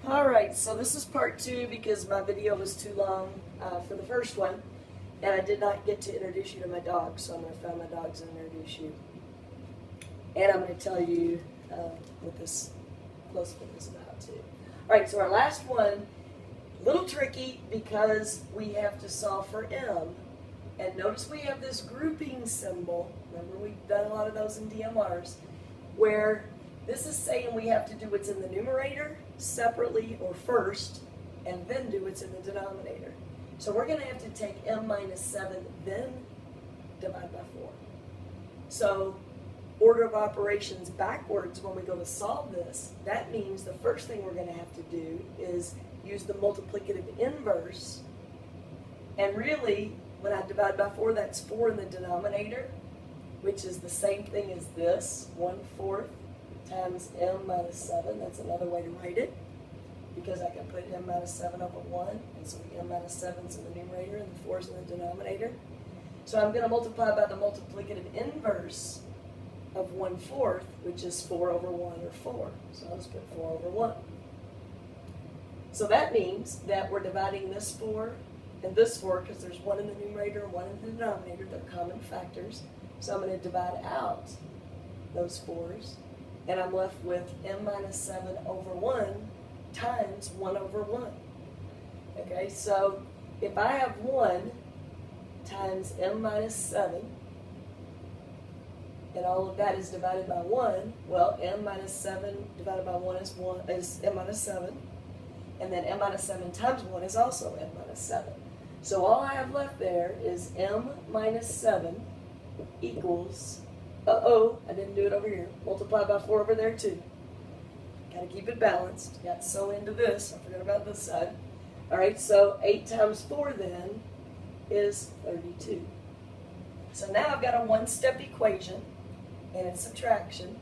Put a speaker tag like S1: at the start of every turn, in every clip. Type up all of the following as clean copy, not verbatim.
S1: Alright, so this is part 2 because my video was too long for the first one, and I did not get to introduce you to my dog, so I'm going to find my dogs and introduce you. And I'm going to tell you what this clothespin is about too. Alright, so our last one, a little tricky because we have to solve for M. And notice we have this grouping symbol. Remember, we've done a lot of those in DMRs, where this is saying we have to do what's in the numerator separately or first, and then do what's in the denominator. So we're going to have to take M minus 7, then divide by 4. So order of operations backwards when we go to solve this, that means the first thing we're going to have to do is use the multiplicative inverse. And really, when I divide by 4, that's 4 in the denominator, which is the same thing as this, 1/4 times M minus 7. That's another way to write it, because I can put M minus 7 over 1, and so the M minus 7 is in the numerator and the 4 is in the denominator. So I'm going to multiply by the multiplicative inverse of 1/4, which is 4 over 1, or 4. So I'll just put 4 over 1. So that means that we're dividing this 4 and this 4, because there's 1 in the numerator and 1 in the denominator. They're common factors. So I'm going to divide out those 4's, and I'm left with M minus 7 over 1 times 1 over 1. Okay, so if I have 1 times M minus 7, and all of that is divided by 1, well, M minus 7 divided by 1 is M minus 7, and then M minus 7 times 1 is also M minus 7. So all I have left there is M minus 7 equals, I didn't do it over here, multiply by 4 over there too. Gotta keep it balanced. Got so into this, I forgot about this side. Alright, so 8 times 4 then is 32. So now I've got a one-step equation, and it's subtraction.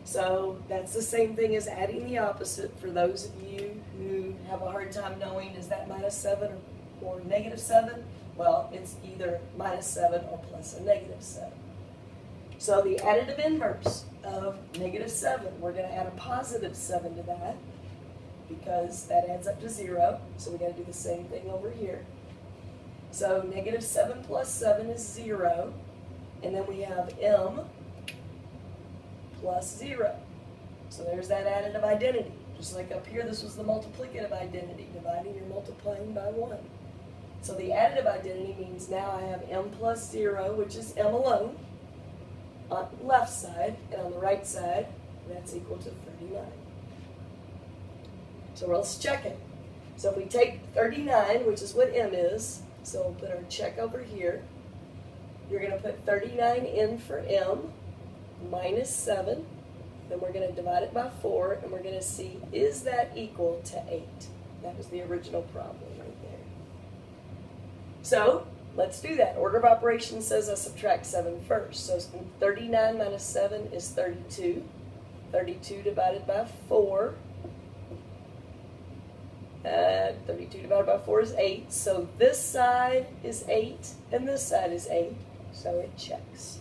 S1: So that's the same thing as adding the opposite. For those of you who have a hard time knowing, is that minus 7 or negative 7? Well, it's either minus 7 or plus a negative 7. So the additive inverse of negative 7, we're going to add a positive 7 to that, because that adds up to 0. So we've got to do the same thing over here. So negative 7 plus 7 is 0. And then we have M plus 0. So there's that additive identity. Just like up here, this was the multiplicative identity, dividing or multiplying by 1. So the additive identity means now I have M plus 0, which is M alone, on the left side, and on the right side, that's equal to 39. So let's check it. So if we take 39, which is what M is, so we'll put our check over here. You're going to put 39 in for M, minus 7. Then we're going to divide it by 4, and we're going to see, is that equal to 8? That was the original problem right there. So let's do that. Order of operations says I subtract 7 first. So 39 minus 7 is 32. 32 divided by 4. 32 divided by 4 is 8. So this side is 8, and this side is 8. So it checks.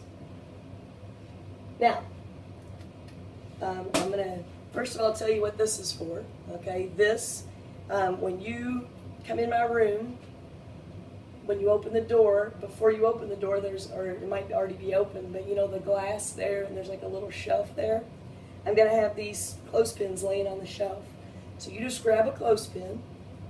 S1: Now, I'm going to, first of all, tell you what this is for. Okay, this, when you come in my room, when you open the door, before you open the door, or it might already be open, but you know the glass there, and there's like a little shelf there. I'm going to have these clothespins laying on the shelf. So you just grab a clothespin.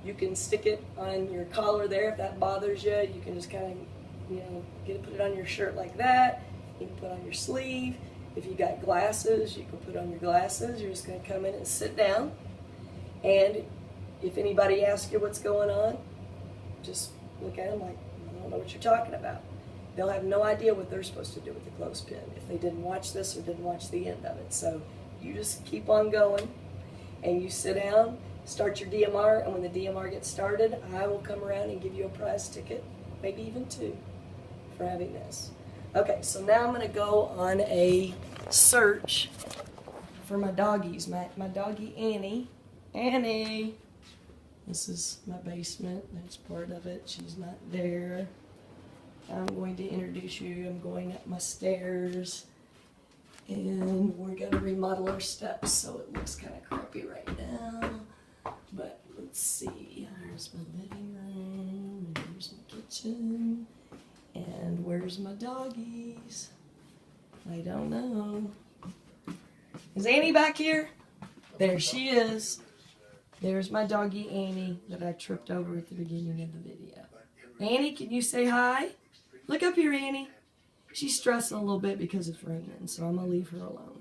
S1: You can stick it on your collar there if that bothers you. You can just kind of, put it on your shirt like that. You can put it on your sleeve. If you got glasses, you can put on your glasses. You're just going to come in and sit down. And if anybody asks you what's going on, just look at them like, I don't know what you're talking about. They'll have no idea what they're supposed to do with the clothespin if they didn't watch this or didn't watch the end of it. So you just keep on going, and you sit down, start your DMR, and when the DMR gets started, I will come around and give you a prize ticket, maybe even 2, for having this. Okay, so now I'm going to go on a search for my doggies. My doggie Annie. Annie! This is my basement. That's part of it. She's not there. I'm going to introduce you. I'm going up my stairs. And we're going to remodel our steps, so it looks kind of crappy right now. But let's see. There's my living room, and here's my kitchen. And where's my doggies? I don't know. Is Annie back here? There she is. There's my doggie Annie that I tripped over at the beginning of the video. Annie, can you say hi? Look up here, Annie. She's stressing a little bit because it's raining, so I'm going to leave her alone.